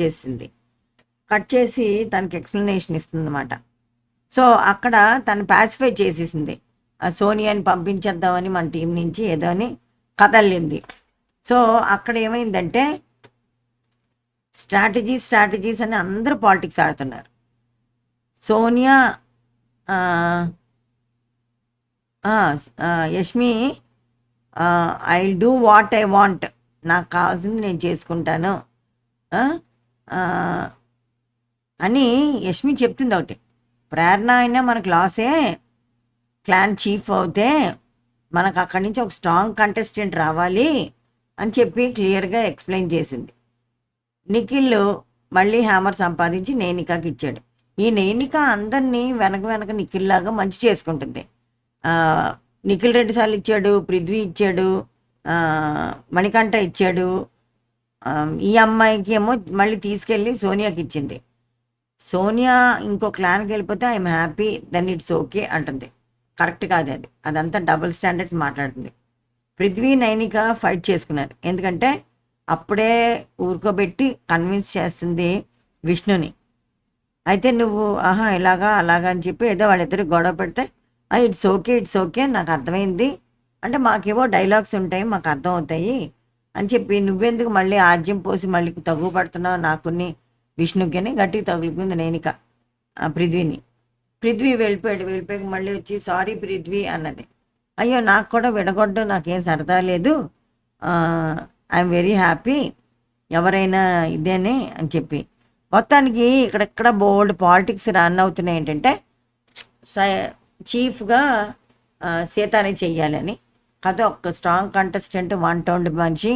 చేసి తనకి ఎక్స్ప్లెనేషన్ ఇస్తుంది అన్నమాట. సో అక్కడ తను ప్యాసిఫై చేసేసింది, సోనియాని పంపించేద్దామని మన టీం నుంచి ఏదో అని కదలింది. సో అక్కడ ఏమైందంటే స్ట్రాటజీస్ అని అందరూ పాలిటిక్స్ ఆడుతున్నారు. Sonia Yashmi I will do what I want, నాకు కావాల్సింది నేను చేసుకుంటాను అని యష్మి చెప్తుంది. ఒకటి ప్రేరణ అయినా మనకు లాసే, క్లాన్ చీఫ్ అవుతే మనకు అక్కడి నుంచి ఒక స్ట్రాంగ్ కంటెస్టెంట్ రావాలి అని చెప్పి క్లియర్గా ఎక్స్ప్లెయిన్ చేసింది. నిఖిల్ మళ్ళీ హ్యామర్ సంపాదించి నైనికాకి ఇచ్చాడు. ఈ నైనిక అందరినీ వెనక నిఖిల్లాగా మంచి చేసుకుంటుంది. నిఖిల్ 2 సార్లు ఇచ్చాడు, పృథ్వీ ఇచ్చాడు, మణికంఠ ఇచ్చాడు. ఈ అమ్మాయికి ఏమో మళ్ళీ తీసుకెళ్ళి సోనియాకి ఇచ్చింది. సోనియా ఇంకో క్లాన్కి వెళ్ళిపోతే I'm happy, then it's okay అంటుంది. కరెక్ట్ కాదు అది, అదంతా డబుల్ స్టాండర్డ్స్ మాట్లాడుతుంది. పృథ్వీ నైనిక ఫైట్ చేసుకున్నారు, ఎందుకంటే అప్పుడే ఊరుకోబెట్టి కన్విన్స్ చేస్తుంది విష్ణుని. అయితే నువ్వు ఇలాగా అలాగా అని చెప్పి ఏదో వాళ్ళిద్దరు గొడవ పెడితే ఇట్స్ ఓకే నాకు అర్థమైంది అంటే, మాకేవో డైలాగ్స్ ఉంటాయి మాకు అర్థం అవుతాయి అని చెప్పి, నువ్వెందుకు మళ్ళీ ఆజ్యం పోసి మళ్ళీ తగ్గు పడుతున్నావు నాకుని విష్ణుకిని గట్టిగా తగులుకుంది నైనిక పృథ్వీ వెళ్ళిపోయాక మళ్ళీ వచ్చి సారీ పృథ్వీ అన్నది. అయ్యో నాకు కూడా విడగొడ్డు, నాకేం సరదా లేదు, ఐఎమ్ వెరీ హ్యాపీ, ఎవరైనా ఇదేనే అని చెప్పి. మొత్తానికి ఇక్కడెక్కడ బోల్డ్ పాలిటిక్స్ రన్ అవుతున్నాయి. ఏంటంటే చీఫ్గా సీతాని చెయ్యాలని, కథ ఒక స్ట్రాంగ్ కంటెస్టెంట్, 1 మనిషి,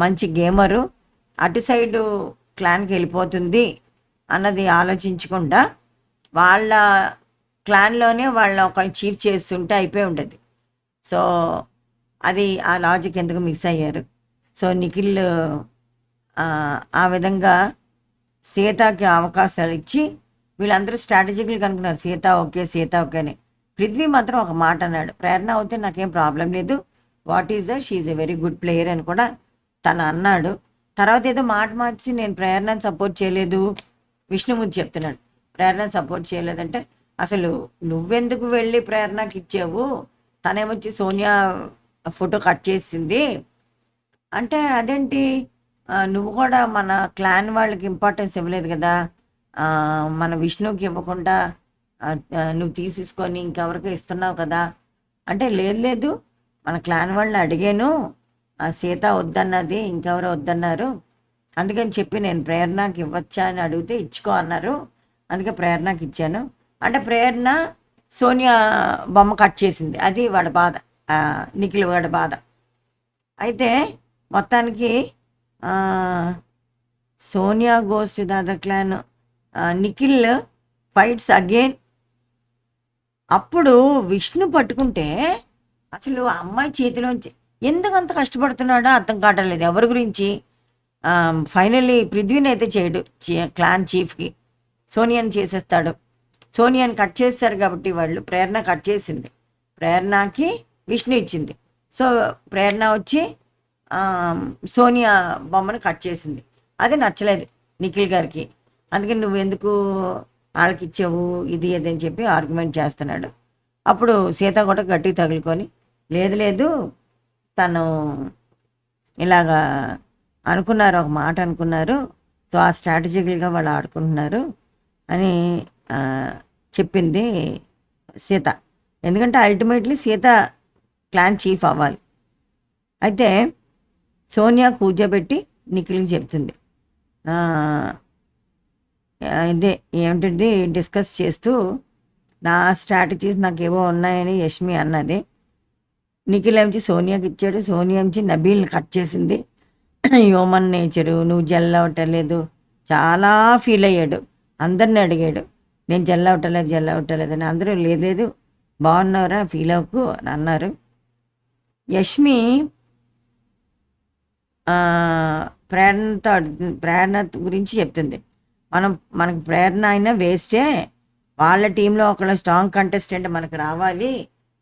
మంచి గేమరు, అటు సైడు క్లాన్కి వెళ్ళిపోతుంది అన్నది ఆలోచించకుండా వాళ్ళ క్లాన్లోనే వాళ్ళ ఒకళ్ళు చీఫ్ చేస్తుంటే అయిపోయి ఉంటుంది. సో అది ఆ లాజిక్ ఎందుకు మిస్ అయ్యారు. సో నిఖిల్ ఆ విధంగా సీతకి అవకాశాలు ఇచ్చి వీళ్ళందరూ స్ట్రాటజికల్గా అనుకున్నారు సీత ఓకే అని. పృథ్వీ మాత్రం ఒక మాట అన్నాడు, ప్రేరణ అవుతే నాకేం ప్రాబ్లం లేదు, what is the she is a very good player అని కూడా తను అన్నాడు. తర్వాత ఏదో మాట మార్చి నేను ప్రేరణను సపోర్ట్ చేయలేదు, విష్ణుమూర్తి చెప్తున్నాడు ప్రేరణను సపోర్ట్ చేయలేదంటే, అసలు నువ్వెందుకు వెళ్ళి ప్రేరణకి ఇచ్చావు, తనేమొచ్చి సోనియా ఫోటో కట్ చేసింది అంటే, అదేంటి నువ్వు కూడా మన క్లాన్ వాళ్ళకి ఇంపార్టెన్స్ ఇవ్వలేదు కదా, మన విష్ణుకి ఇవ్వకుండా నువ్వు తీసేసుకొని ఇంకెవరికి ఇస్తున్నావు కదా అంటే, లేదు మన క్లాన్ వాళ్ళని అడిగాను, సీత వద్దన్నది, ఇంకెవరో వద్దన్నారు, అందుకని చెప్పి నేను ప్రేరణకి ఇవ్వచ్చా అని అడిగితే ఇచ్చుకో అన్నారు, అందుకే ప్రేరణకి ఇచ్చాను అంటే, ప్రేరణ సోనియా బొమ్మ కట్ చేసింది, అది వాడి బాధ, నిఖిల్ వాడి బాధ. అయితే మొత్తానికి Sonia goes to the other clan, Nikhil fights again. అప్పుడు విష్ణు పట్టుకుంటే అసలు అమ్మాయి చేతిలోంచి ఎందుకు అంత కష్టపడుతున్నాడో అర్థం కావట్లేదు ఎవరి గురించి. ఫైనల్లీ పృథ్వీని అయితే చేయడు, క్లాన్ చీఫ్కి సోనియాని చేసేస్తాడు. సోనియాని కట్ చేస్తారు కాబట్టి వాళ్ళు, ప్రేరణ కట్ చేసింది, ప్రేరణకి విష్ణు ఇచ్చింది. సో ప్రేరణ వచ్చి సోనియా బొమ్మను కట్ చేసింది, అది నచ్చలేదు నిఖిల్ గారికి. అందుకని నువ్వెందుకు వాళ్ళకి ఇచ్చావు ఇది ఇది అని చెప్పి ఆర్గ్యుమెంట్ చేస్తున్నాడు. అప్పుడు సీత కూడా గట్టిగా తగులుకొని, లేదు లేదు తను ఇలాగా అనుకున్నారు, ఒక మాట అనుకున్నారు, సో ఆ స్ట్రాటజికల్గా వాళ్ళు ఆడుకుంటున్నారు అని ఆ, చెప్పింది సీత. ఎందుకంటే అల్టిమేట్లీ సీత క్లాన్ చీఫ్ అవ్వాలి. అయితే సోనియా కూర్చోబెట్టి నిఖిల్కి చెప్తుంది, ఆ, ఇదే ఏమిటంటే డిస్కస్ చేస్తూ నా స్ట్రాటజీస్ నాకేవో ఉన్నాయని యష్మి అన్నది. నిఖిల్ ఏమించి సోనియాకి ఇచ్చాడు, సోనియా ఏమించి నబీల్ని కట్ చేసింది. హ్యూమన్ నేచరు, నువ్వు జెల్ అవ్వటలేదు, చాలా ఫీల్ అయ్యాడు. అందరిని అడిగాడు, నేను జెల్ అవ్వటలేదు అని. అందరూ లేదు లేదు బాగున్నారా, ఫీల్ అవ్వకు అని అన్నారు. యష్మి ప్రేరణ గురించి చెప్తుంది. మనకు ప్రేరణ అయినా వేస్టే, వాళ్ళ టీంలో ఒకళ్ళ స్ట్రాంగ్ కంటెస్టెంట్ మనకు రావాలి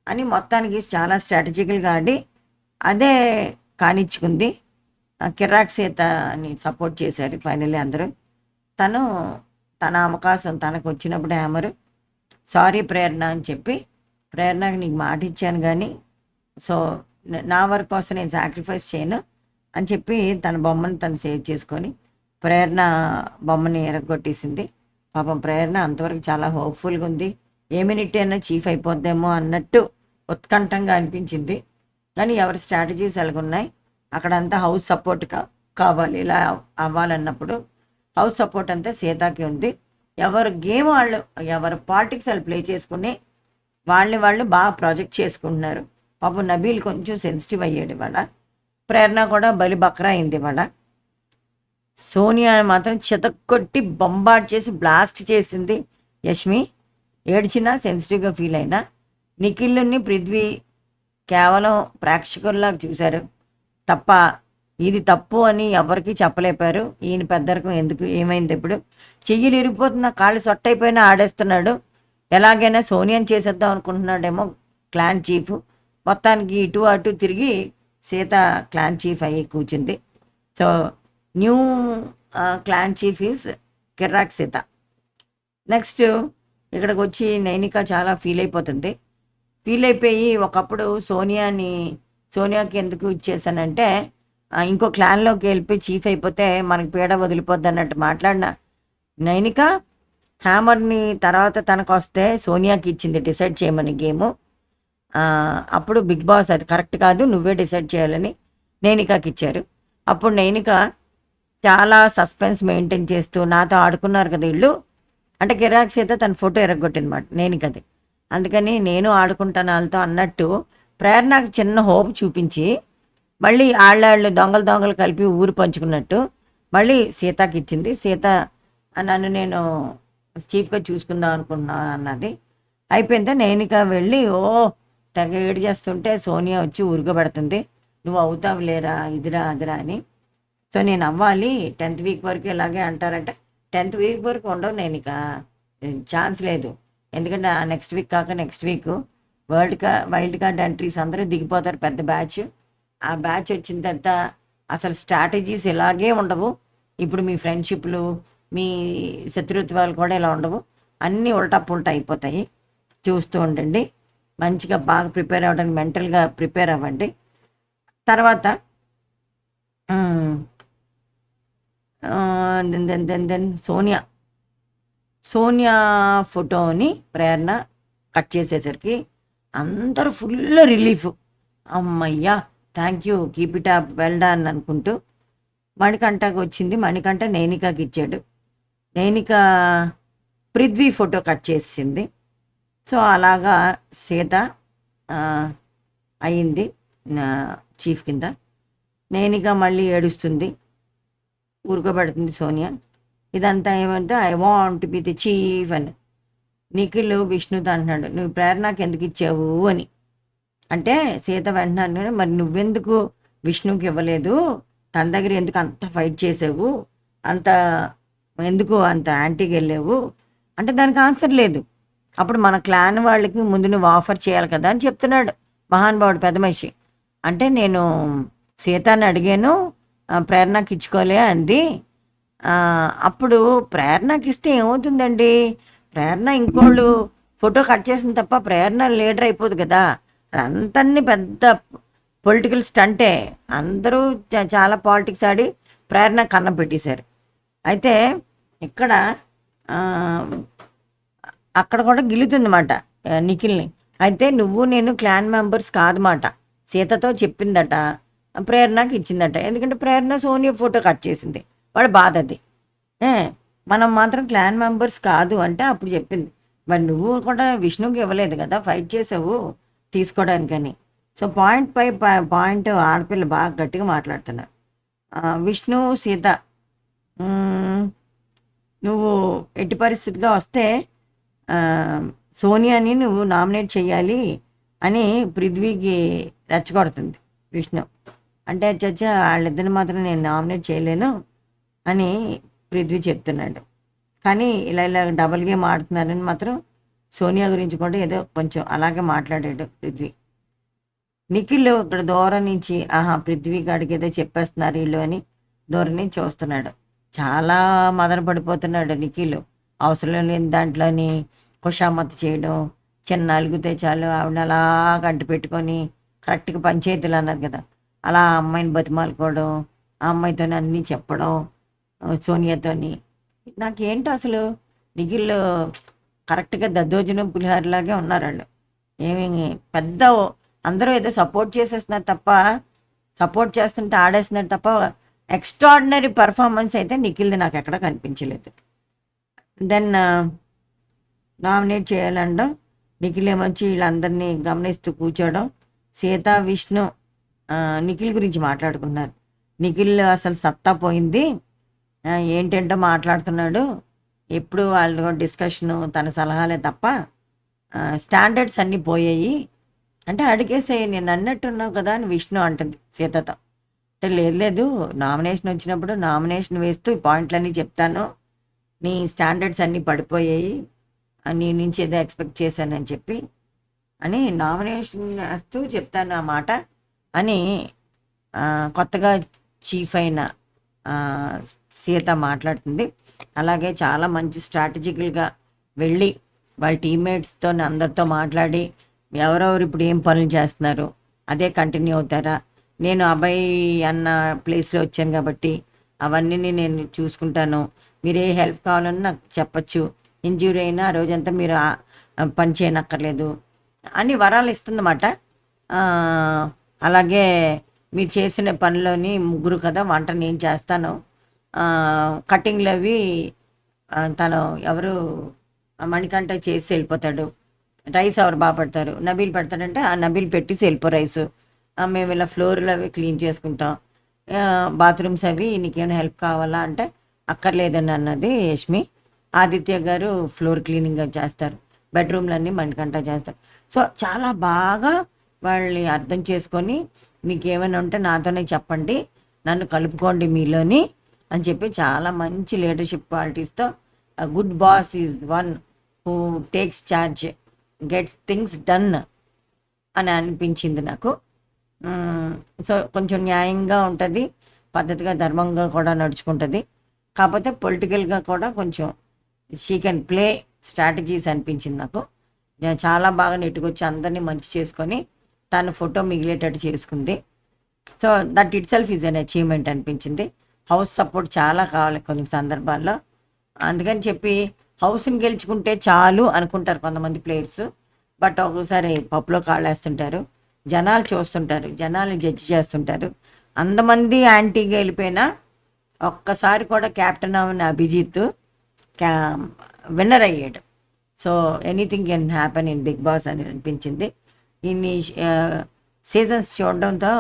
అని మొత్తానికి చాలా స్ట్రాటజికల్గా ఆడి అదే కానిచ్చుకుంది. కిరాక్ సీతని సపోర్ట్ చేశారు ఫైనల్లీ అందరూ. తన అవకాశం తనకు వచ్చినప్పుడు హ్యామరు సారీ ప్రేరణ అని చెప్పి, ప్రేరణకి నీకు మాట ఇచ్చాను కానీ సో నా వర్క్ కోసం నేను సాక్రిఫైస్ చేయను అని చెప్పి తన బొమ్మను తను సేవ్ చేసుకొని ప్రేరణ బొమ్మని ఎరగొట్టేసింది. పాపం ప్రేరణ అంతవరకు చాలా హోప్ఫుల్గా ఉంది, ఏ మినిట్ అయినా చీఫ్ అయిపోద్దేమో అన్నట్టు ఉత్కంఠంగా అనిపించింది. కానీ ఎవరి స్ట్రాటజీస్ ఎలాగున్నాయి, అక్కడంతా హౌస్ సపోర్ట్ కావాలి. ఇలా అవ్వాలన్నప్పుడు హౌస్ సపోర్ట్ అంతా సీతాకి ఉంది. ఎవరు గేమ్ వాళ్ళు, ఎవరు పాలిటిక్స్ వాళ్ళు ప్లే చేసుకుని వాళ్ళు బాగా ప్రాజెక్ట్ చేసుకుంటున్నారు. పాపం నబీల్ కొంచెం సెన్సిటివ్ అయ్యాడు ఇవాళ, ప్రేరణ కూడా బలి బక్రా అయింది ఇవాళ. సోనియా మాత్రం చితక్కొట్టి బొంబాట్ చేసి బ్లాస్ట్ చేసింది యష్మి. ఏడ్చినా సెన్సిటివ్గా ఫీల్ అయినా. నిఖిల్ని పృథ్వీ కేవలం ప్రేక్షకుల్లాగా చూశారు తప్ప ఇది తప్పు అని ఎవరికి చెప్పలేపారు. ఈయన పెద్దరకం ఎందుకు, ఏమైంది ఇప్పుడు, చెయ్యిలు ఇరిగిపోతున్న కాళ్ళు సొట్టయిపోయినా ఆడేస్తున్నాడు. ఎలాగైనా సోనియాని చేసేద్దాం అనుకుంటున్నాడేమో క్లాన్ చీఫ్. మొత్తానికి ఇటు అటు తిరిగి సీత క్లాన్ చీఫ్ అయ్యి కూర్చుంది. So new clan chief is Kirrak Seetha. Next ఇక్కడికి వచ్చి నైనిక చాలా ఫీల్ అయిపోతుంది. ఫీల్ అయిపోయి ఒకప్పుడు సోనియాకి ఎందుకు ఇచ్చేసానంటే ఇంకో క్లాన్లోకి వెళ్ళిపోయి చీఫ్ అయిపోతే మనకి పీడ వదిలిపోద్ది అన్నట్టు మాట్లాడిన నైనిక హ్యామర్ని తర్వాత తనకు వస్తే సోనియాకి ఇచ్చింది డిసైడ్ చేయమని గేము. అప్పుడు బిగ్ బాస్ అది కరెక్ట్ కాదు, నువ్వే డిసైడ్ చేయాలని నైనికాకి ఇచ్చారు. అప్పుడు నైనిక చాలా సస్పెన్స్ మెయింటైన్ చేస్తూ నాతో ఆడుకున్నారు కదా వీళ్ళు అంటే కిరాక్ సీత తన ఫోటో ఎరగొట్టినమాట నైనికది. అందుకని నేను ఆడుకుంటాను వాళ్ళతో అన్నట్టు ప్రేరణకు చిన్న హోప్ చూపించి మళ్ళీ ఆళ్ళాళ్ళు దొంగలు కలిపి ఊరు పంచుకున్నట్టు మళ్ళీ సీతకి ఇచ్చింది. సీత నన్ను నేను చీఫ్గా చూసుకుందాం అనుకుంటున్నాను అన్నది. అయిపోయిందా నైనిక వెళ్ళి తెగ ఏడు చేస్తుంటే సోనియా వచ్చి ఉరగబెడుతుంది, నువ్వు అవుతావు లేరా ఇదిరా అదిరా అని. సో నేను అవ్వాలి 10th వీక్ వరకు ఇలాగే అంటారంటే 10th వీక్ వరకు ఉండవు నైనిక, ఛాన్స్ లేదు. ఎందుకంటే నెక్స్ట్ వీక్ కాక next week wild card entries అందరూ దిగిపోతారు, పెద్ద బ్యాచ్. ఆ బ్యాచ్ వచ్చిన తర్వాత అసలు స్ట్రాటజీస్ ఇలాగే ఉండవు. ఇప్పుడు మీ ఫ్రెండ్షిప్లు మీ శత్రుత్వాలు కూడా ఇలా ఉండవు, అన్నీ ఉల్టా పుల్టా అయిపోతాయి. చూస్తూ ఉండండి, మంచిగా బాగా ప్రిపేర్ అవ్వడానికి మెంటల్గా ప్రిపేర్ అవ్వండి. తర్వాత దెన్ సోనియా ఫోటోని ప్రేరణ కట్ చేసేసరికి అందరూ ఫుల్ రిలీఫ్, అమ్మయ్యా thank you keep it up well done అనుకుంటూ మణికంఠకి వచ్చింది. మణికంఠ నైనికాకి ఇచ్చాడు. నైనిక పృథ్వీ ఫోటో కట్ చేసింది. సో అలాగా సీత అయింది చీఫ్ కింద. నైనిక మళ్ళీ ఏడుస్తుంది, ఊరుకోబెడుతుంది సోనియా. ఇదంతా ఏమంటే I want be the chief అని. నిఖిల్ విష్ణుతో అంటున్నాడు, నువ్వు ప్రేరణకి ఎందుకు ఇచ్చావు అని. అంటే సీత వెంటనే మరి నువ్వెందుకు విష్ణుకి ఇవ్వలేదు, తన దగ్గర ఎందుకు అంత ఫైట్ చేసావు, అంత ఎందుకు అంత యాంటీకి వెళ్ళావు అంటే దానికి ఆన్సర్ లేదు. అప్పుడు మన క్లాన్ వాళ్ళకి ముందు నువ్వు ఆఫర్ చేయాలి కదా అని చెప్తున్నాడు మహానుభావుడు పెద్ద మనిషి. అంటే నేను సీతాన్ని అడిగాను, ప్రేరణకి ఇచ్చుకోలే అంది, అప్పుడు ప్రేరణకి ఇస్తే ఏమవుతుందండి? ప్రేరణ ఇంకోళ్ళు ఫోటో కట్ చేసిన తప్ప ప్రేరణ లీడర్ అయిపోదు కదా! అంతన్ని పెద్ద పొలిటికల్ స్టంటే. అందరూ చాలా పాలిటిక్స్ ఆడి ప్రేరణ కన్నం పెట్టేశారు. అయితే ఇక్కడ ఆహ్, అక్కడ కూడా గిల్లుతుందన్నమాట నిఖిల్‌ని. అయితే నువ్వు నేను క్లాన్ మెంబర్స్ కాదన్నమాట. సీతతో చెప్పిందట. ప్రేరణకి ఇచ్చిందట. ఎందుకంటే ప్రేరణ సోనియా ఫోటో కట్ చేసింది. వాడి బాధ అది. ఏ మనం మాత్రం క్లాన్ మెంబర్స్ కాదు అంటే అప్పుడు చెప్పింది. మరి నువ్వు కూడా విష్ణుకి ఇవ్వలేదు కదా! ఫైట్ చేసావు తీసుకోవడానికని. సో, పాయింట్ పై పాయింట్ ఆడపిల్ల బాగా గట్టిగా మాట్లాడుతున్నారు. విష్ణు, సీత హ్మ్. నువ్వు ఎట్టి పరిస్థితిలో వస్తే సోనియాని నువ్వు నామినేట్ చేయాలి అని పృథ్వీకి రెచ్చగొడుతుంది విష్ణు. అంటే చచ్చా వాళ్ళిద్దరిని మాత్రం నేను నామినేట్ చేయలేను అని పృథ్వీ చెప్తున్నాడు. కానీ ఇలా ఇలా డబుల్ గేమ్ ఆడుతున్నారని మాత్రం సోనియా గురించి కూడా ఏదో కొంచెం అలాగే మాట్లాడాడు పృథ్వీ. నిఖిల్ ఇక్కడ దూరం నుంచి ఆహా పృథ్వీ గాడికి ఏదో చెప్పేస్తున్నారు వీళ్ళు అని దూరం నుంచి చూస్తున్నాడు. చాలా మదన పడిపోతున్నాడు నిఖిల్. అవసరం లేని దాంట్లోని ఖుషామత్ చేయడం, చిన్న అలుగుతే చాలు ఆవిడ అలా గంట పెట్టుకొని కరెక్ట్గా పంచాయతీలు అన్నారు కదా, అలా ఆ అమ్మాయిని బతిమాలుకోవడం, ఆ అమ్మాయితోని అన్నీ చెప్పడం సోనియాతోని. నాకేంటో అసలు నిఖిల్ కరెక్ట్గా దద్దోజనం పులిహారలాగే ఉన్నారు వాళ్ళు. ఏమి పెద్ద అందరూ ఏదో సపోర్ట్ చేసేస్తున్నారు తప్ప, సపోర్ట్ చేస్తుంటే ఆడేస్తున్నారు తప్ప ఎక్స్ట్రాడినరీ పర్ఫార్మెన్స్ అయితే నిఖిల్ది నాకు ఎక్కడ కనిపించలేదు. దెన్ నామినేట్ చేయాలండం నిఖిల్ ఏమొచ్చి వీళ్ళందరినీ గమనిస్తూ కూర్చోవడం. సీత, విష్ణు నిఖిల్ గురించి మాట్లాడుకున్నారు. నిఖిల్ అసలు సత్తా పోయింది, ఏంటంటో మాట్లాడుతున్నాడు, ఎప్పుడు వాళ్ళు డిస్కషను తన సలహాలే తప్ప స్టాండర్డ్స్ అన్నీ పోయాయి అంటే అడిగేసే నేను అన్నట్టున్నావు కదా అని విష్ణు అంటుంది సీతతో. అంటే లేదు లేదు నామినేషన్ వచ్చినప్పుడు నామినేషన్ వేస్తూ ఈ పాయింట్లన్నీ చెప్తాను, నీ స్టాండర్డ్స్ అన్నీ పడిపోయాయి, నీ నుంచి ఏదో ఎక్స్పెక్ట్ చేశానని చెప్పి అని నామినేషన్ వేస్తూ చెప్తాను ఆ మాట అని కొత్తగా చీఫ్ అయిన సీత మాట్లాడుతుంది. అలాగే చాలా మంచి స్ట్రాటజికల్గా వెళ్ళి వాళ్ళ టీమ్మేట్స్తో అందరితో మాట్లాడి ఎవరెవరు ఇప్పుడు ఏం పనులు చేస్తున్నారు, అదే కంటిన్యూ అవుతారా, నేను అబ్బాయి అన్న ప్లేస్లో వచ్చాను కాబట్టి అవన్నీ నేను చూసుకుంటాను, మీరు ఏ హెల్ప్ కావాలన్నా నాకు చెప్పచ్చు, ఇంజ్యూరీ అయినా ఆ రోజంతా మీరు పని చేయనక్కర్లేదు అని వరాలు ఇస్తుందన్నమాట. అలాగే మీరు చేసిన పనిలోని ముగ్గురు కదా వంట నేను చేస్తాను, కటింగ్లు అవి తను ఎవరు మణికంఠ చేసి వెళ్ళిపోతాడు, రైస్ ఎవరు బాగా పెడతారు, నబీల్ పెడతాడంటే ఆ నబీల్ పెట్టేసి వెళ్ళిపో రైసు, మేము ఇలా ఫ్లోర్లు అవి క్లీన్ చేసుకుంటాం, బాత్రూమ్స్ అవి నీకేమైనా హెల్ప్ కావాలా అంటే అక్కర్లేదని అన్నది యష్మి. ఆదిత్య గారు ఫ్లోర్ క్లీనింగ్ చేస్తారు, బెడ్రూమ్లన్నీ మణికంఠ చేస్తారు. సో చాలా బాగా వాళ్ళని అర్థం చేసుకొని మీకు ఏమైనా ఉంటే నాతోనే చెప్పండి, నన్ను కలుపుకోండి మీలోని అని చెప్పి చాలా మంచి లీడర్షిప్ క్వాలిటీస్తో good boss is one who takes charge, gets things done అని అనిపించింది నాకు. సో కొంచెం న్యాయంగా ఉంటుంది, పద్ధతిగా ధర్మంగా కూడా నడుచుకుంటుంది. కాకపోతే పొలిటికల్గా కూడా కొంచెం షీ కెన్ ప్లే స్ట్రాటజీస్ అనిపించింది నాకు. చాలా బాగా నెట్టుకొచ్చి అందరినీ మంచి చేసుకొని తన ఫోటో మిగిలేటట్టు చేసుకుంది. So that it self is an achievement అనిపించింది. హౌస్ సపోర్ట్ చాలా కావాలి కొన్ని సందర్భాల్లో, అందుకని చెప్పి హౌస్ని గెలుచుకుంటే చాలు అనుకుంటారు కొంతమంది ప్లేయర్స్. బట్ ఒక్కోసారి పప్పులో కాళ్ళేస్తుంటారు, జనాలు చూస్తుంటారు, జనాల్ని జడ్జి చేస్తుంటారు. అంతమంది యాంటీగా వెళ్ళిపోయినా ఒక్కసారి కూడా కెప్టెన్ అయిన అభిజిత్ విన్నర్ అయ్యాడు. So anything can happen in Bigg Boss అని అనిపించింది. ఇన్ని సీజన్స్ చూడడంతో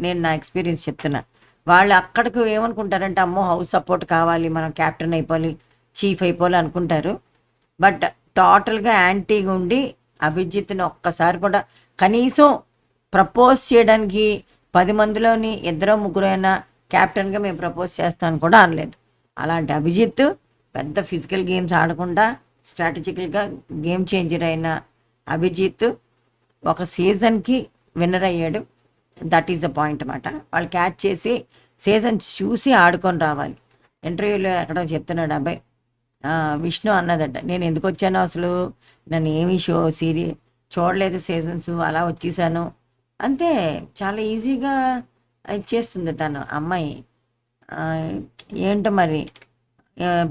నేను నా ఎక్స్పీరియన్స్ చెప్తున్నా. వాళ్ళు అక్కడికి ఏమనుకుంటారంటే అమ్మో హౌస్ సపోర్ట్ కావాలి, మనం క్యాప్టెన్ అయిపోవాలి, చీఫ్ అయిపోవాలి అనుకుంటారు. బట్ టోటల్గా యాంటీగా ఉండి అభిజిత్ని ఒక్కసారి కూడా కనీసం ప్రపోజ్ చేయడానికి 10 మందిలోని 2-3 అయినా క్యాప్టెన్గా మేము ప్రపోజ్ చేస్తాను కూడా అనలేదు. అలాంటి అభిజిత్ పెద్ద ఫిజికల్ గేమ్స్ ఆడకుండా స్ట్రాటజికల్గా గేమ్ చేంజర్ అయిన అభిజిత్ ఒక సీజన్కి విన్నర్ అయ్యాడు. దట్ ఈస్ ద పాయింట్ అన్నమాట. వాళ్ళు క్యాచ్ చేసి సీజన్ చూసి ఆడుకొని రావాలి. ఇంటర్వ్యూలో ఎక్కడో చెప్తున్నాడు అబ్బాయి. విష్ణు అన్నదట, నేను ఎందుకు వచ్చానో అసలు, నన్ను ఏమీ చూడలేదు, సీజన్స్ అలా వచ్చేసాను. అంతే, చాలా ఈజీగా ఇచ్చేస్తుంది తను అమ్మాయి. ఆ, ఏంటో మరి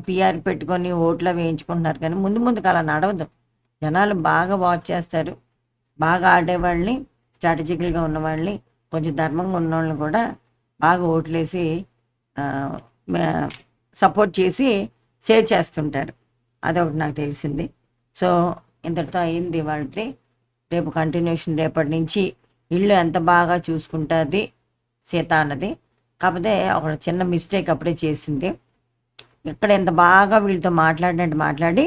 పిఆర్ పెట్టుకొని ఓట్లు వేయించుకుంటున్నారు, కానీ ముందు ముందుకు అలా నడవదు. జనాలు బాగా వాచ్ చేస్తారు. బాగా ఆడేవాళ్ళని, స్ట్రాటజికల్గా ఉన్నవాళ్ళని, కొంచెం ధర్మంగా ఉన్నవాళ్ళని కూడా బాగా ఓట్లేసి సపోర్ట్ చేసి సేవ్ చేస్తుంటారు. అదొకటి నాకు తెలిసింది. సో ఇంతటితో అయింది వాళ్ళకి. రేపు కంటిన్యూషన్, రేపటి నుంచి ఇల్లు ఎంత బాగా చూసుకుంటుంది సీత అన్నది. కాకపోతే ఒక చిన్న మిస్టేక్ అప్పుడే చేసింది. ఇక్కడ ఎంత బాగా వీళ్ళతో మాట్లాడినట్టు మాట్లాడి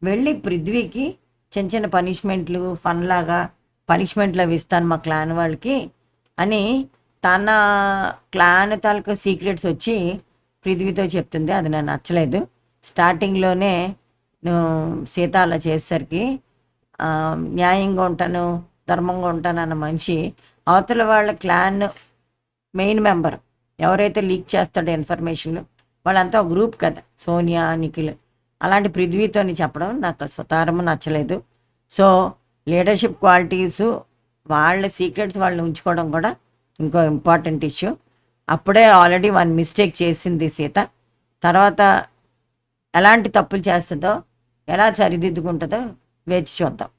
వెళ్ళి పృథ్వీకి చిన్న చిన్న పనిష్మెంట్లు, ఫన్ లాగా పనిష్మెంట్లు అవి ఇస్తాను మా క్లాన్ వాళ్ళకి అని తన క్లాన్ తాలూకా సీక్రెట్స్ వచ్చి పృథ్వీతో చెప్తుంది. అది నాకు నచ్చలేదు. స్టార్టింగ్లోనే నువ్వు సీత అలా చేసేసరికి న్యాయంగా ఉంటాను, ధర్మంగా ఉంటాను అన్న మనిషి అవతల వాళ్ళ క్లాన్ మెయిన్ మెంబర్ ఎవరైతే లీక్ చేస్తాడో ఇన్ఫర్మేషన్, వాళ్ళంతా ఒక గ్రూప్ కదా, సోనియా, నిఖిల్, అలాంటి పృథ్వీతోని చెప్పడం నాకు స్వతారము నచ్చలేదు. సో లీడర్షిప్ క్వాలిటీసు, వాళ్ళ సీక్రెట్స్ వాళ్ళు ఉంచుకోవడం కూడా ఇంకో ఇంపార్టెంట్ ఇష్యూ. అప్పుడే ఆల్రెడీ వన్ మిస్టేక్ చేసింది సీత. తర్వాత ఎలాంటి తప్పులు చేస్తుందో, ఎలా సరిదిద్దుకుంటుందో వేచి చూద్దాం.